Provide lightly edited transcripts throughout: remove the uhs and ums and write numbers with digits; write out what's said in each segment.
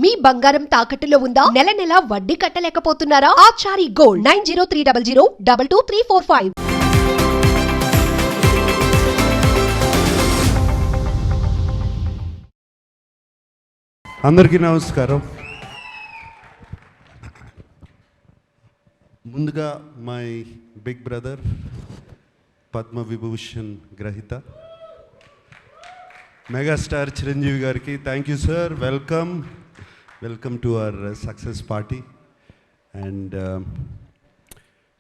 మీ బంగారం తాకట్టులో ఉందా? నెల నెల వడ్డీ కట్టలేకపోతున్నారా? ఆచారి గోల్డ్ 9030022345. అందరికీ నమస్కారం. ముందుగా my big brother Padma Vibhushan గ్రహీత మెగాస్టార్ చిరంజీవి గారికి thank you sir. Welcome to our success party. And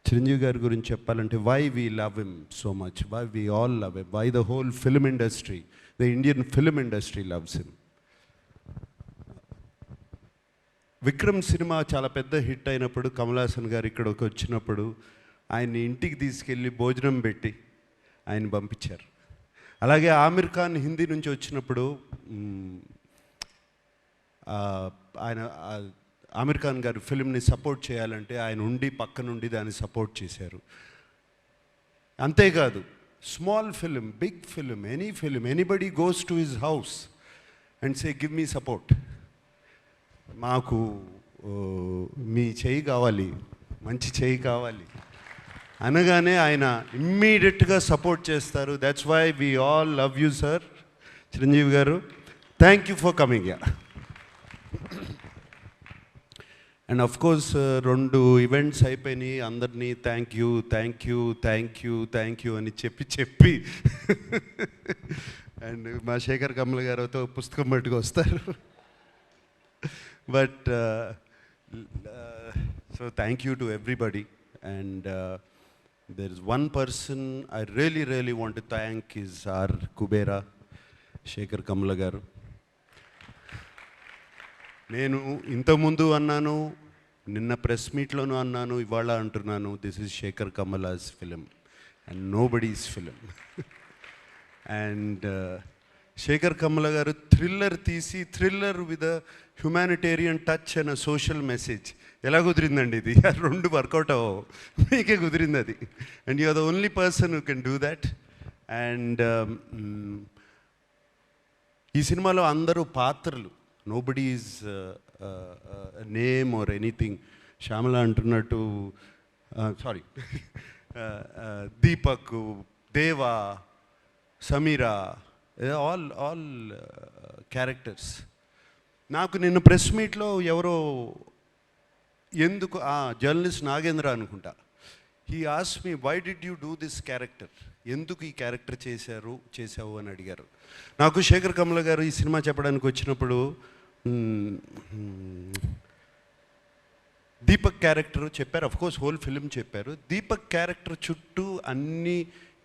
Chiranjeevi గారి గురించి చెప్పాలంటే why we love him so much, why we all love him, why the whole film industry, the Indian film industry loves him. Vikram cinema చాలా పెద్ద hit అయినప్పుడు కమల్ హాసన్ గారు ఇక్కడికి వచ్చినప్పుడు ఆయన్ని ఇంటికి తీసుకెళ్ళి భోజనం పెట్టి ఆయన పంపించారు. అలాగే ఆమిర్ ఖాన్ హిందీ నుంచి వచ్చినప్పుడు ఆయన ఆమిర్ ఖాన్ గారు ఫిల్మ్ని సపోర్ట్ చేయాలంటే ఆయన ఉండి పక్క నుండి దాన్ని సపోర్ట్ చేశారు. అంతేకాదు small film, big film, any film, anybody goes to his house and say give me support, మాకు మీ చేయి కావాలి, మంచి చేయి కావాలి అనగానే ఆయన ఇమ్మీడియట్గా సపోర్ట్ చేస్తారు. That's why we all love you sir Chiranjeevi garu. Thank you for coming యా. అండ్ అఫ్ కోర్స్ 2 ఈవెంట్స్ అయిపోయినాయి. అందరినీ థ్యాంక్ యూ అని చెప్పి అండ్ మా శేఖర్ కమల గారితో పుస్తకం పట్టుకు వస్తారు. But so thank you to everybody. And there is one person I really want to thank is our Kubera Shekhar Kamala garu. నేను ఇంతకుముందు అన్నాను, నిన్న ప్రెస్ మీట్లోనూ అన్నాను, ఇవాళ అంటున్నాను, this is Sekhar Kammula's film and nobody's film. And Sekhar Kammula garu thriller తీసి, thriller with a humanitarian touch and a social message. ఎలా కుదిరిందండి ఇది? 2 వర్కౌట్ అవ్వవు, మీకే కుదిరింది అది. And you are the only person who can do that. అండ్ ఈ సినిమాలో అందరూ పాత్రలు, nobody is name or anything. Shyamala అంటున్నట్టు, sorry, Deepak, Deva, Sameera, all characters. నాకు నిన్న ప్రెస్ మీట్లో ఎవరో ఎందుకు జర్నలిస్ట్ నాగేంద్ర అనుకుంటా, he ask me why did you do this character, ఎందుకు ఈ క్యారెక్టర్ చేసావు అని అడిగారు. నాకు శేఖర్ కమల గారు ఈ సినిమా చెప్పడానికి వచ్చినప్పుడు దీపక్ క్యారెక్టర్ చెప్పారు, అఫ్కోర్స్ హోల్ ఫిలిం చెప్పారు. దీపక్ క్యారెక్టర్ చుట్టూ అన్ని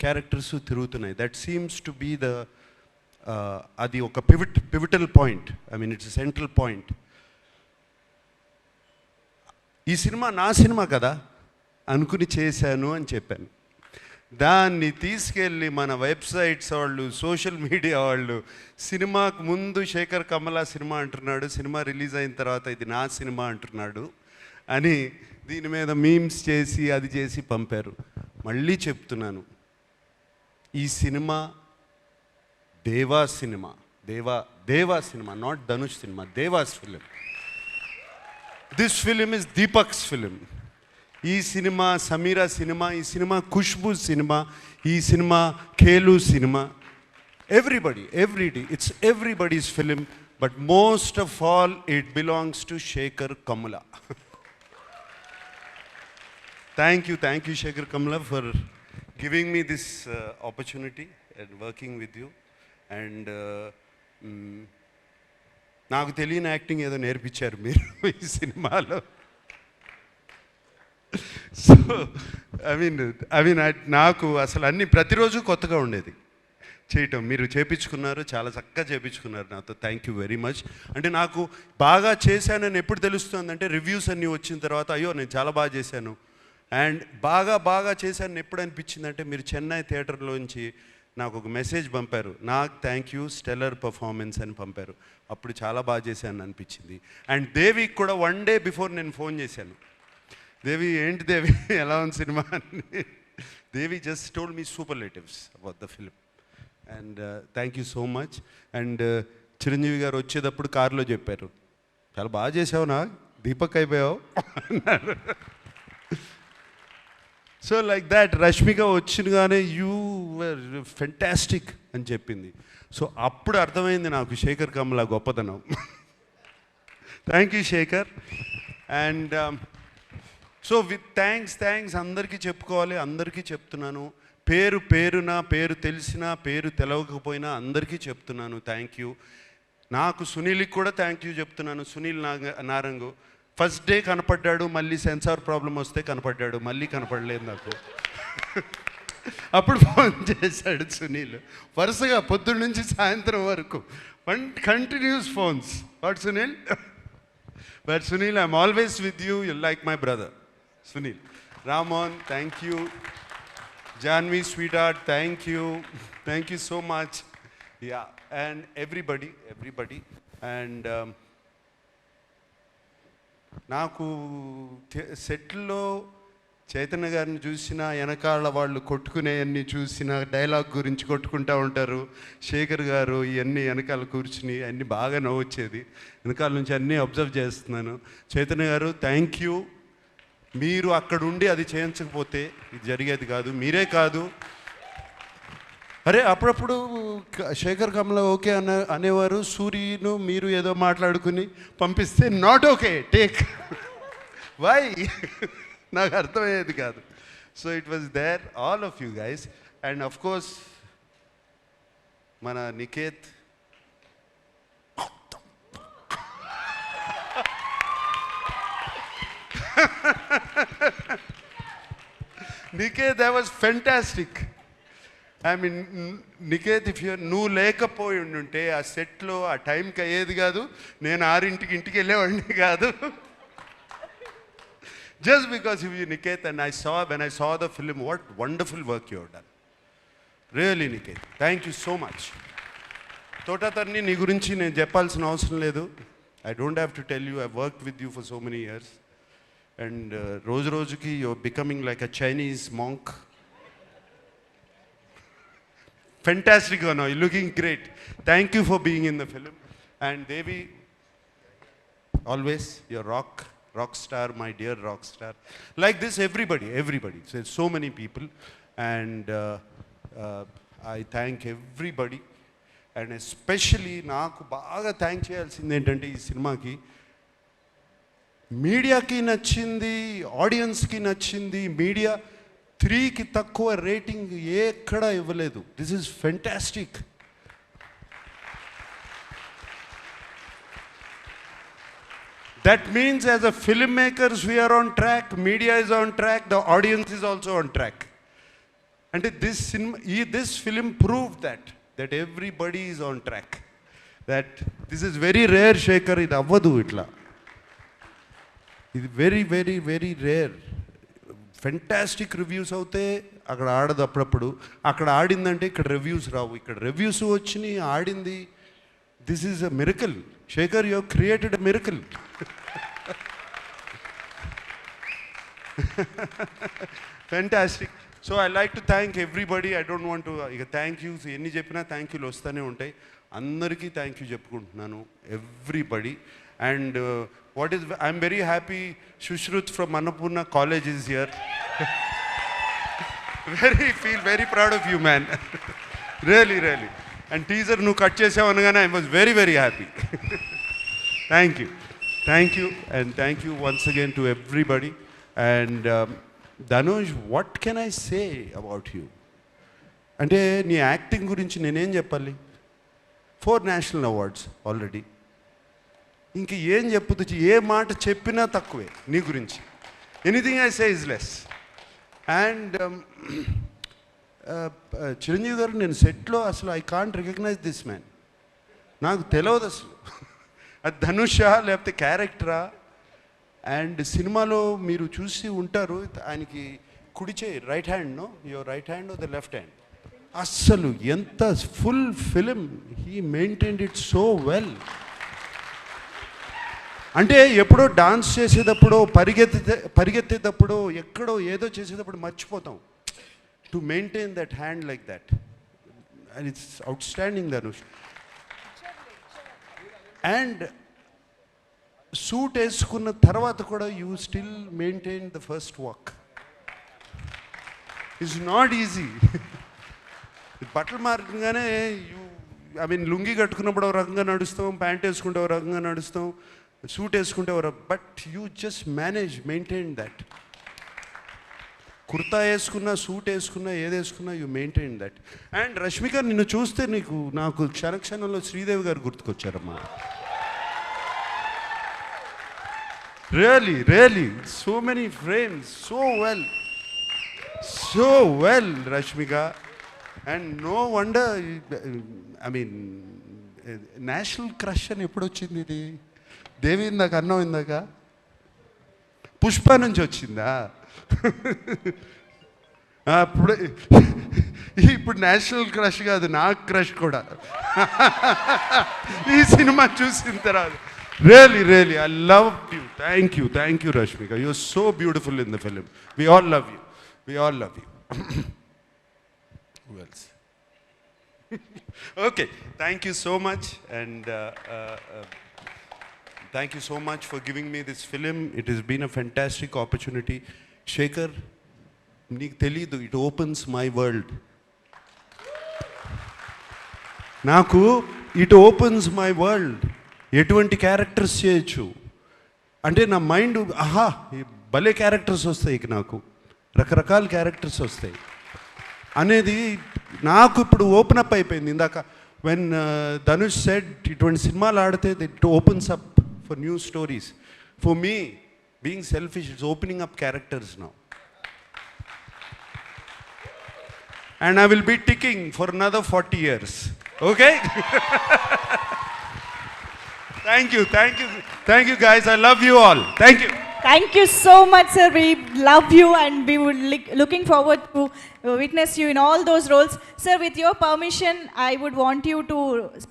క్యారెక్టర్స్ తిరుగుతున్నాయి. That seems to be the అది ఒక pivotal point, I mean it's central point. ఈ సినిమా నా సినిమా కదా అనుకుని చేశాను అని చెప్పాను. దాన్ని తీసుకెళ్ళి మన వెబ్సైట్స్ వాళ్ళు, సోషల్ మీడియా వాళ్ళు, సినిమాకు ముందు శేఖర్ కమల సినిమా అంటున్నాడు, సినిమా రిలీజ్ అయిన తర్వాత ఇది నా సినిమా అంటున్నాడు అని దీని మీద మీమ్స్ చేసి అది చేసి పంపారు. మళ్ళీ చెప్తున్నాను, ఈ cinema Deva cinema, Deva cinema, not Dhanush cinema, Deva's film. This film is Deepak's film. ఈ సినిమా సమీరా సినిమా, ఈ సినిమా ఖుష్బూ సినిమా, ఈ సినిమా ఖేలు cinema. Everybody, it's everybody's film, but most of all it belongs to Sekhar Kammula. Thank you Sekhar Kammula for giving me this opportunity and working with you. And నాకు తెలియని acting ఏదో నేర్పించారు మీరు ఈ సినిమాలో. సో ఐ మీన్ నాకు అసలు అన్నీ ప్రతిరోజు కొత్తగా ఉండేది చేయటం. మీరు చేపించుకున్నారు, చాలా చక్కగా చేపించుకున్నారు నాతో. Thank you very much. అంటే నాకు బాగా చేశానని ఎప్పుడు తెలుస్తుందంటే రివ్యూస్ అన్నీ వచ్చిన తర్వాత, అయ్యో నేను చాలా బాగా చేశాను. అండ్ బాగా చేశాను ఎప్పుడు అనిపించిందంటే, మీరు చెన్నై థియేటర్లోంచి నాకు ఒక మెసేజ్ పంపారు, నాకు థ్యాంక్ యూ స్టెల్లర్ పర్ఫార్మెన్స్ అని పంపారు. అప్పుడు చాలా బాగా చేశాను అనిపించింది. అండ్ దేవికి కూడా 1 day బిఫోర్ నేను ఫోన్ చేశాను, దేవి ఏంటి దేవి ఎలా ఉంది సినిమా అని. Devi just told me superlatives about the film. And thank you so much. And Chiranjeevi garu వచ్చేటప్పుడు కారులో చెప్పారు, చాలా బాగా చేసావునా, దీపక్ అయిపోయావు అన్నారు. సో లైక్ దాట్ రష్మిక వచ్చినగానే యూ వర్ ఫెంటాస్టిక్ అని చెప్పింది. సో అప్పుడు అర్థమైంది నాకు శేఖర్ కమల గొప్పతనం. Thank you Sekhar. And so with thanks అందరికీ చెప్పుకోవాలి, అందరికీ చెప్తున్నాను. పేరు తెలిసినా పేరు తెలవకపోయినా అందరికీ చెప్తున్నాను థ్యాంక్ యూ. నాకు సునీల్కి కూడా థ్యాంక్ యూ చెప్తున్నాను. సునీల్ నారంగు ఫస్ట్ డే కనపడ్డాడు, మళ్ళీ సెన్సార్ ప్రాబ్లం వస్తే కనపడ్డాడు, మళ్ళీ కనపడలేదు నాకు. అప్పుడు ఫోన్ చేశాడు సునీల్, వరుసగా పొద్దున్న నుంచి సాయంత్రం వరకు continuous phones. What Sunil? But Sunil, I'm always with you, you like my brother Sunil. Ramon, thank you. Janvi, sweetheart, thank you so much. Yeah, and everybody, and నాకు సెట్లో చైతన్య గారిని చూసిన, వెనకాల వాళ్ళు కొట్టుకునేవన్నీ చూసిన, డైలాగ్ గురించి కొట్టుకుంటూ ఉంటారు. శేఖర్ గారు ఇవన్నీ వెనకాల కూర్చుని అన్నీ బాగా నవ్వొచ్చేది. వెనకాల నుంచి అన్నీ అబ్జర్వ్ చేస్తున్నాను. చైతన్య గారు థ్యాంక్ యూ. మీరు అక్కడ ఉండి అది చేయించకపోతే ఇది జరిగేది కాదు. మీరే కాదు, అరే అప్పుడప్పుడు శేఖర్ కమల ఓకే అనేవారు, సూర్యను మీరు ఏదో మాట్లాడుకుని పంపిస్తే నాట్ ఓకే టేక్ వై నాకు అర్థమయ్యేది కాదు. So it was there all of you guys. And of course మన Niket, Niket, that was fantastic. I mean, Niket, if నువ్వు లేకపోయి ఉంటే ఆ సెట్లో ఆ టైంకి అయ్యేది కాదు, నేను 6ంటికి ఇంటికి వెళ్ళేవాడిని కాదు. Just because of you, Niket, and when I saw the film, what wonderful work you have done. Really, Niket, thank you so much. Thota Tharani నీ గురించి నేను చెప్పాల్సిన అవసరం లేదు. I don't have to tell you, I've worked with you for so many years. And రోజుకి you're becoming like a Chinese monk. Fantastic, you know, you're looking great. Thank you for being in the film. And Devi, always your rock star, my dear rock star. Like this, everybody. So many people. And I thank everybody. And especially నాకు బాగా thank చేయాల్సింది ఏంటంటే ఈ సినిమాకి మీడియాకి నచ్చింది, ఆడియన్స్కి నచ్చింది. మీడియా 3కి తక్కువ రేటింగ్ ఎక్కడా ఇవ్వలేదు. This is fantastic. That means as a filmmakers we are on track, media is on track, the audience is also on track. And this film proved that everybody is on track. That this is very rare, Shekhar, ఇది అవ్వదు ఇట్లా. ఇది very rare. Fantastic reviews అవుతే అక్కడ ఆడదు, అప్పుడప్పుడు అక్కడ ఆడిందంటే ఇక్కడ రివ్యూస్ రావు. ఇక్కడ రివ్యూస్ వచ్చినాయి, ఆడింది. This is a miracle. Shekhar, you created a miracle. Fantastic. So I like to thank everybody. I don't want to ఇక థ్యాంక్ యూస్ ఎన్ని చెప్పినా థ్యాంక్ యూలు వస్తూనే ఉంటాయి. అందరికీ థ్యాంక్ యూ చెప్పుకుంటున్నాను, everybody. And I'm very happy Shushruth from Annapurna College is here. Feel very proud of you, man. Really. And teaser nu cut chesavu anagane I was very happy. Thank you, and thank you once again to everybody. And Dhanush, what can I say about you? అంటే నీ acting గురించి నేనేం చెప్పాలి? 4 national awards already. ఇంక ఏం చెప్పొచ్చు? ఏ మాట చెప్పినా తక్కువే నీ గురించి. Anything I say is less. And Chiranjeevi గారు, నేను సెట్లో అసలు I can't recognise this man. నాకు తెలియదు అసలు అది ధనుషా లేకపోతే క్యారెక్టరా. అండ్ సినిమాలో మీరు చూసి ఉంటారు, ఆయనకి కుడి చేయి, right hand, no your right hand or the left hand. అస్సలు ఎంత full film he maintained it so well. అంటే ఎప్పుడో డాన్స్ చేసేటప్పుడు, పరిగెత్తేటప్పుడు, ఎక్కడో ఏదో చేసేటప్పుడు మర్చిపోతాం. To maintain that hand like that, and it's outstanding Dhanush. And suit వేసుకున్న తర్వాత కూడా you still maintain the first walk. It's not easy. బట్టలు మారగానే లుంగి కట్టుకున్నప్పుడు ఒక రకంగా నడుస్తాం, ప్యాంట్ వేసుకుంటే ఒక రకంగా నడుస్తాం, సూట్ వేసుకుంటే but you just maintain that. Kurta వేసుకున్నా, సూట్ వేసుకున్నా, ఏది వేసుకున్నా you maintain that. And Rashmika, నిన్ను చూస్తే నాకు క్షణక్షణంలో శ్రీదేవి గారు గుర్తుకొచ్చారమ్మా. Really so many frames, so well Rashmika. And no wonder, national crush అని ఎప్పుడు వచ్చింది ఇది? దేవి ఇందాక అన్నం, ఇందాక పుష్ప నుంచి వచ్చిందా? ఇప్పుడు నేషనల్ క్రష్ కాదు, నాకు క్రష్ కూడా ఈ సినిమా చూసిన తర్వాత. Really I love you. Thank you Rashmika. You are so beautiful in the film. We all love you. Who else? Okay, thank you so much, and thank you so much for giving me this film. It has been a fantastic opportunity. Shekhar, నీకు తెలీదు, it opens my world. నాకు it opens my world. ఎటువంటి characters చేయొచ్చు అంటే నా mind, భలే characters వస్తాయి, నాకు రకరకాల క్యారెక్టర్స్ వస్తాయి అనేది నాకు ఇప్పుడు ఓపెన్ అప్ అయిపోయింది. ఇందాక వెన్ ధనుష్ సెడ్ ఇటువంటి సినిమాలు ఆడితే it opens up for new stories. For me, being selfish, it's opening up characters now. And I will be ticking for another 40 years. Okay? Thank you guys. I love you all. Thank you. Thank you so much, sir. We love you and we would looking forward to witness you in all those roles. Sir, with your permission, I would want you to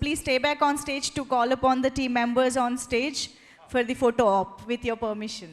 please stay back on stage to call upon the team members on stage for the photo op, with your permission.